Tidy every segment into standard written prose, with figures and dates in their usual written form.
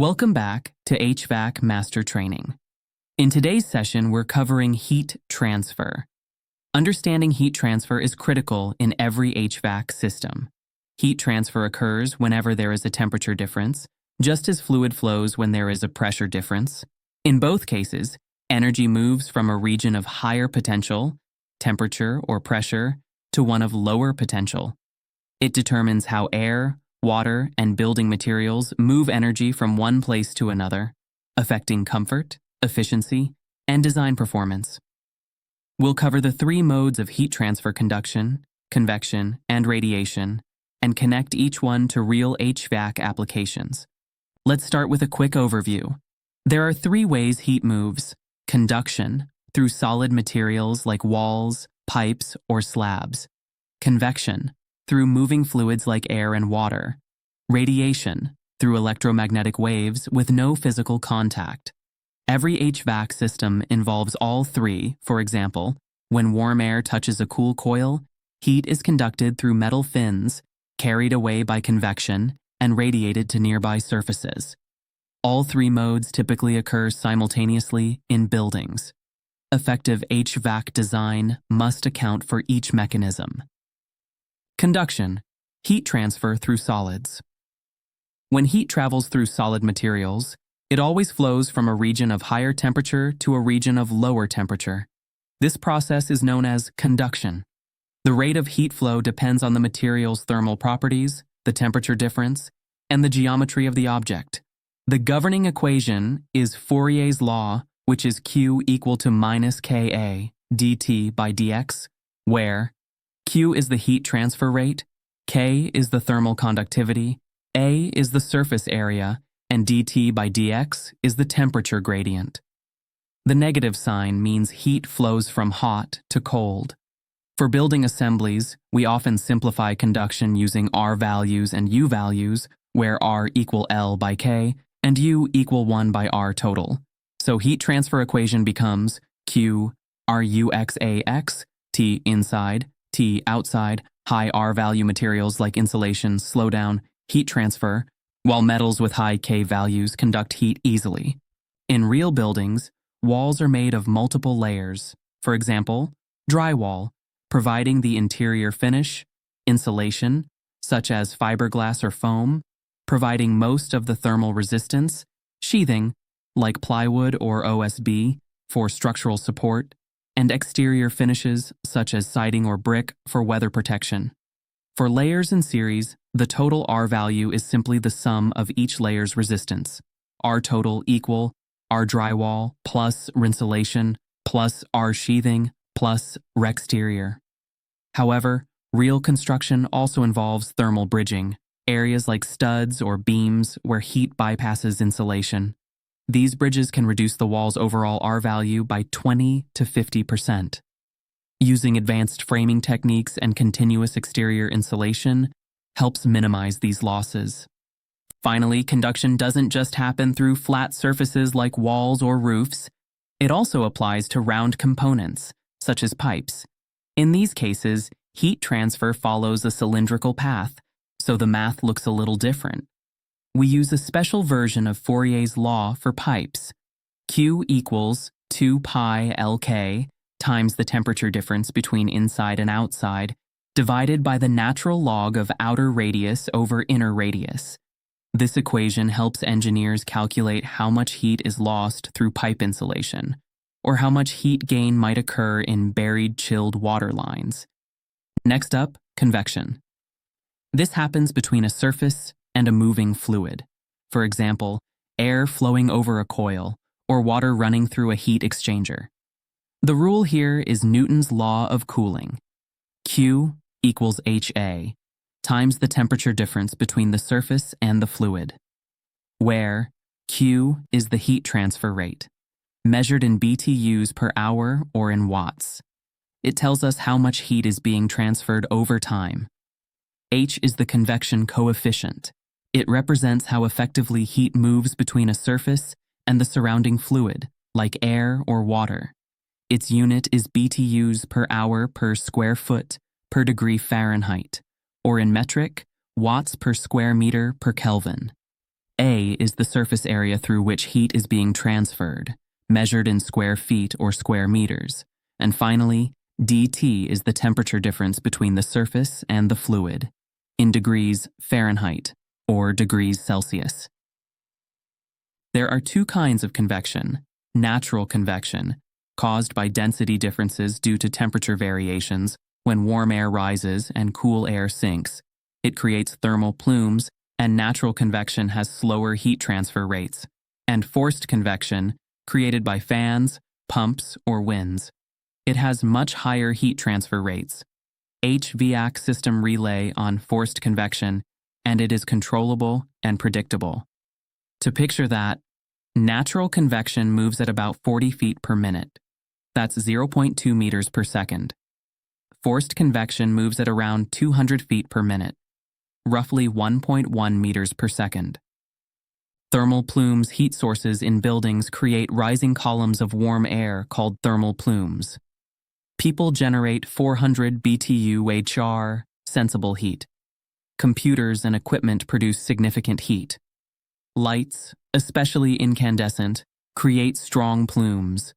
Welcome back to HVAC Master Training. In today's session, we're covering heat transfer. Understanding heat transfer is critical in every HVAC system. Heat transfer occurs whenever there is a temperature difference, just as fluid flows when there is a pressure difference. In both cases, energy moves from a region of higher potential, temperature or pressure, to one of lower potential. It determines how air, water, and building materials move energy from one place to another, affecting comfort, efficiency, and design performance. We'll cover the three modes of heat transfer: conduction, convection, and radiation, and connect each one to real HVAC applications. Let's start with a quick overview. There are three ways heat moves: conduction, through solid materials like walls, pipes, or slabs; convection, through moving fluids like air and water; radiation, through electromagnetic waves with no physical contact. Every HVAC system involves all three. For example, when warm air touches a cool coil, heat is conducted through metal fins, carried away by convection, and radiated to nearby surfaces. All three modes typically occur simultaneously in buildings. Effective HVAC design must account for each mechanism. Conduction, heat transfer through solids. When heat travels through solid materials, it always flows from a region of higher temperature to a region of lower temperature. This process is known as conduction. The rate of heat flow depends on the material's thermal properties, the temperature difference, and the geometry of the object. The governing equation is Fourier's law, which is Q equal to minus Ka dt by dx, where Q is the heat transfer rate, K is the thermal conductivity, A is the surface area, and dt by dx is the temperature gradient. The negative sign means heat flows from hot to cold. For building assemblies, we often simplify conduction using R values and U values, where R equal L by K and U equal 1 by R total. So heat transfer equation becomes Q RUXAX, T inside, T outside, high R value materials like insulation slow down heat transfer, while metals with high K values conduct heat easily. In real buildings, walls are made of multiple layers. For example, drywall, providing the interior finish; insulation, such as fiberglass or foam, providing most of the thermal resistance; sheathing, like plywood or OSB, for structural support; and exterior finishes, such as siding or brick, for weather protection. For layers in series, the total R value is simply the sum of each layer's resistance. R total equal R drywall plus rinsulation plus R sheathing plus rexterior. However, real construction also involves thermal bridging, areas like studs or beams where heat bypasses insulation. These bridges can reduce the wall's overall R value by 20 to 50%. Using advanced framing techniques and continuous exterior insulation helps minimize these losses. Finally, conduction doesn't just happen through flat surfaces like walls or roofs. It also applies to round components, such as pipes. In these cases, heat transfer follows a cylindrical path, so the math looks a little different. We use a special version of Fourier's law for pipes. Q equals 2 pi Lk times the temperature difference between inside and outside, divided by the natural log of outer radius over inner radius. This equation helps engineers calculate how much heat is lost through pipe insulation, or how much heat gain might occur in buried chilled water lines. Next up, convection. This happens between a surface and a moving fluid. For example, air flowing over a coil, or water running through a heat exchanger. The rule here is Newton's law of cooling. Q equals HA times the temperature difference between the surface and the fluid, where Q is the heat transfer rate, measured in BTUs per hour or in watts. It tells us how much heat is being transferred over time. H is the convection coefficient. It represents how effectively heat moves between a surface and the surrounding fluid, like air or water. Its unit is BTUs per hour per square foot per degree Fahrenheit, or in metric, watts per square meter per Kelvin. A is the surface area through which heat is being transferred, measured in square feet or square meters. And finally, dT is the temperature difference between the surface and the fluid, in degrees Fahrenheit or degrees Celsius. There are two kinds of convection: natural convection, caused by density differences due to temperature variations. When warm air rises and cool air sinks, it creates thermal plumes, and natural convection has slower heat transfer rates. And forced convection, created by fans, pumps, or winds. It has much higher heat transfer rates. HVAC system relay on forced convection, and it is controllable and predictable. To picture that, natural convection moves at about 40 feet per minute. That's 0.2 meters per second. Forced convection moves at around 200 feet per minute, roughly 1.1 meters per second. Thermal plumes heat sources in buildings create rising columns of warm air called thermal plumes. People generate 400 BTU/HR sensible heat. Computers and equipment produce significant heat. Lights, especially incandescent, create strong plumes.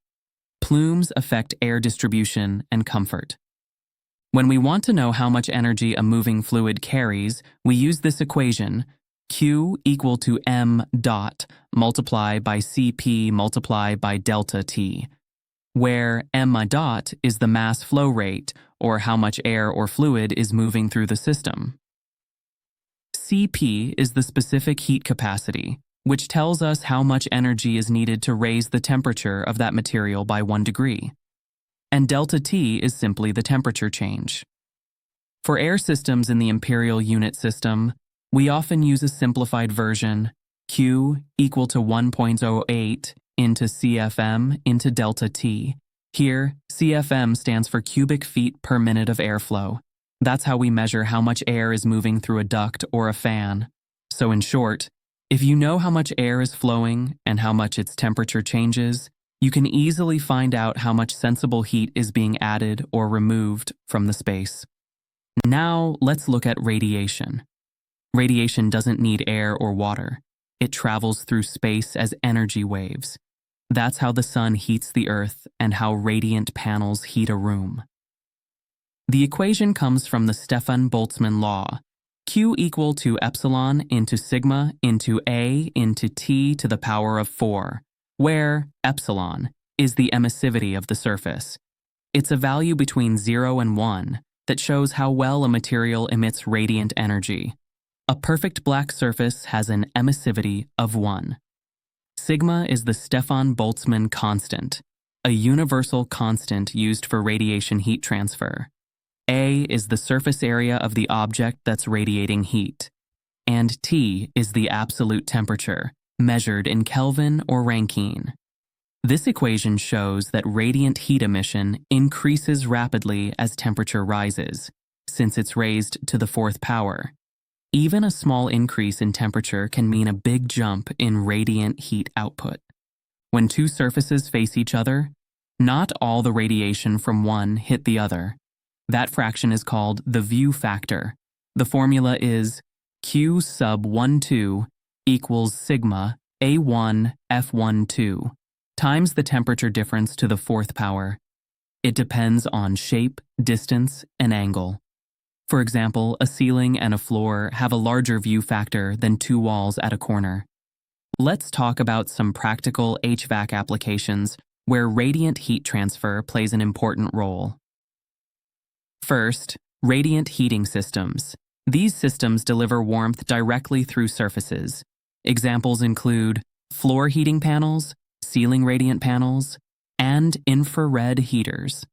Plumes affect air distribution and comfort. When we want to know how much energy a moving fluid carries, we use this equation, Q equal to m dot multiply by Cp multiply by delta T, where m dot is the mass flow rate, or how much air or fluid is moving through the system. Cp is the specific heat capacity, which tells us how much energy is needed to raise the temperature of that material by 1 degree. And delta T is simply the temperature change. For air systems in the imperial unit system, we often use a simplified version, Q equal to 1.08 into CFM into delta T. Here, CFM stands for cubic feet per minute of airflow. That's how we measure how much air is moving through a duct or a fan. So in short, if you know how much air is flowing and how much its temperature changes, you can easily find out how much sensible heat is being added or removed from the space. Now, let's look at radiation. Radiation doesn't need air or water. It travels through space as energy waves. That's how the sun heats the earth and how radiant panels heat a room. The equation comes from the Stefan Boltzmann Law, Q equal to epsilon into sigma into A into T to the power of 4, where epsilon is the emissivity of the surface. It's a value between 0 and 1 that shows how well a material emits radiant energy. A perfect black surface has an emissivity of 1. Sigma is the Stefan Boltzmann constant, a universal constant used for radiation heat transfer. A is the surface area of the object that's radiating heat. And T is the absolute temperature, measured in Kelvin or Rankine. This equation shows that radiant heat emission increases rapidly as temperature rises, since it's raised to the 4th power. Even a small increase in temperature can mean a big jump in radiant heat output. When two surfaces face each other, not all the radiation from one hit the other. That fraction is called the view factor. The formula is Q sub 12 equals sigma A1 F12 times the temperature difference to the 4th power. It depends on shape, distance, and angle. For example, a ceiling and a floor have a larger view factor than two walls at a corner. Let's talk about some practical HVAC applications where radiant heat transfer plays an important role. First, radiant heating systems. These systems deliver warmth directly through surfaces. Examples include floor heating panels, ceiling radiant panels, and infrared heaters.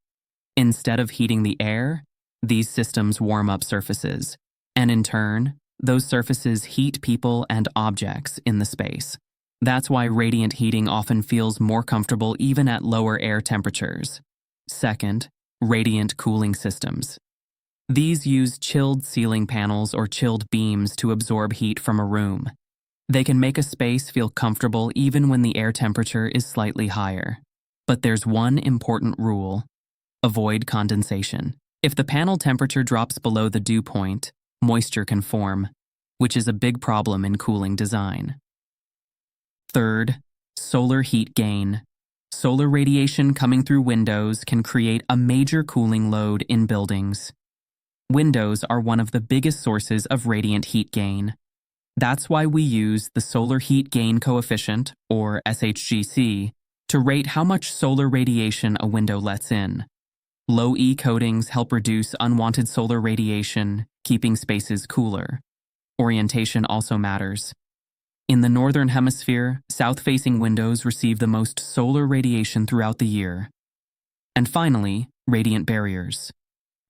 Instead of heating the air, these systems warm up surfaces, and in turn, those surfaces heat people and objects in the space. That's why radiant heating often feels more comfortable even at lower air temperatures. Second, radiant cooling systems. These use chilled ceiling panels or chilled beams to absorb heat from a room. They can make a space feel comfortable even when the air temperature is slightly higher. But there's one important rule: avoid condensation. If the panel temperature drops below the dew point, moisture can form, which is a big problem in cooling design. Third, solar heat gain. Solar radiation coming through windows can create a major cooling load in buildings. Windows are one of the biggest sources of radiant heat gain. That's why we use the solar heat gain coefficient, or SHGC, to rate how much solar radiation a window lets in. Low E coatings help reduce unwanted solar radiation, keeping spaces cooler. Orientation also matters. In the northern hemisphere, south-facing windows receive the most solar radiation throughout the year. And finally, radiant barriers.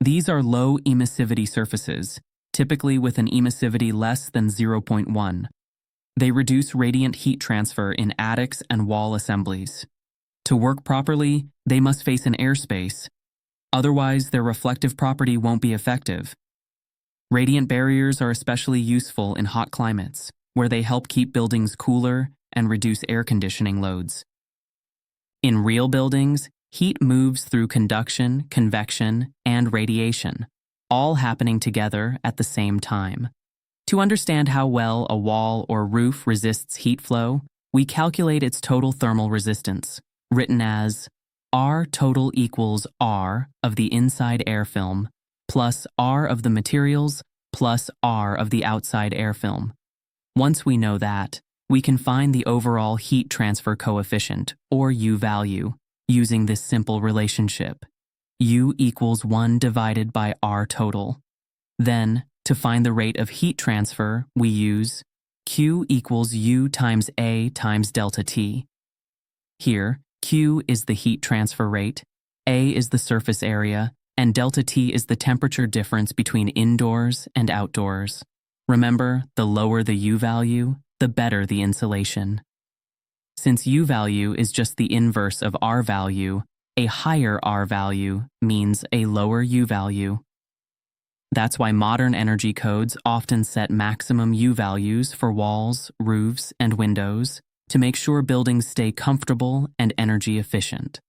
These are low emissivity surfaces, typically with an emissivity less than 0.1. They reduce radiant heat transfer in attics and wall assemblies. To work properly, they must face an airspace. Otherwise, their reflective property won't be effective. Radiant barriers are especially useful in hot climates, where they help keep buildings cooler and reduce air conditioning loads. In real buildings, heat moves through conduction, convection, and radiation, all happening together at the same time. To understand how well a wall or roof resists heat flow, we calculate its total thermal resistance, written as R total equals R of the inside air film plus R of the materials plus R of the outside air film. Once we know that, we can find the overall heat transfer coefficient, or U value, using this simple relationship. U equals 1 divided by R total. Then, to find the rate of heat transfer, we use Q equals U times A times delta T. Here, Q is the heat transfer rate, A is the surface area, and delta T is the temperature difference between indoors and outdoors. Remember, the lower the U value, the better the insulation. Since U value is just the inverse of R value, a higher R value means a lower U value. That's why modern energy codes often set maximum U values for walls, roofs, and windows to make sure buildings stay comfortable and energy efficient.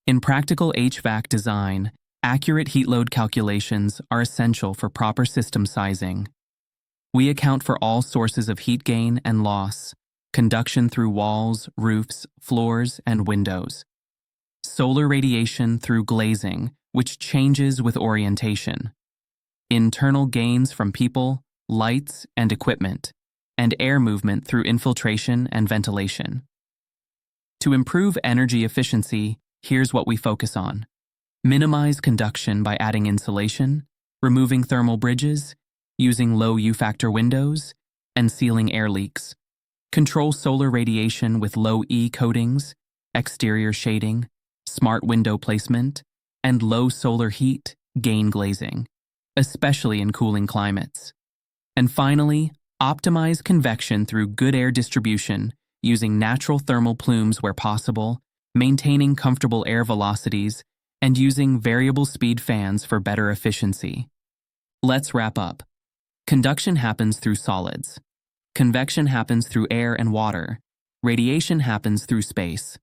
In practical HVAC design, accurate heat load calculations are essential for proper system sizing. We account for all sources of heat gain and loss, conduction through walls, roofs, floors, and windows. Solar radiation through glazing, which changes with orientation. Internal gains from people, lights, and equipment, and air movement through infiltration and ventilation. To improve energy efficiency, here's what we focus on. Minimize conduction by adding insulation, removing thermal bridges, using low U-factor windows, and sealing air leaks. Control solar radiation with low E coatings, exterior shading, smart window placement, and low solar heat gain glazing, especially in cooling climates. And finally, optimize convection through good air distribution, using natural thermal plumes where possible, maintaining comfortable air velocities, and using variable speed fans for better efficiency. Let's wrap up. Conduction happens through solids. Convection happens through air and water. Radiation happens through space.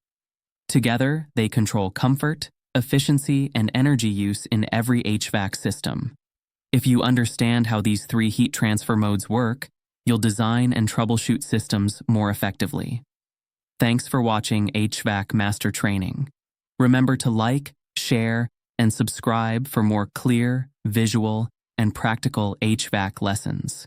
Together, they control comfort, efficiency, and energy use in every HVAC system. If you understand how these three heat transfer modes work, you'll design and troubleshoot systems more effectively. Thanks for watching HVAC Master Training. Remember to like, share, and subscribe for more clear, visual, and practical HVAC lessons.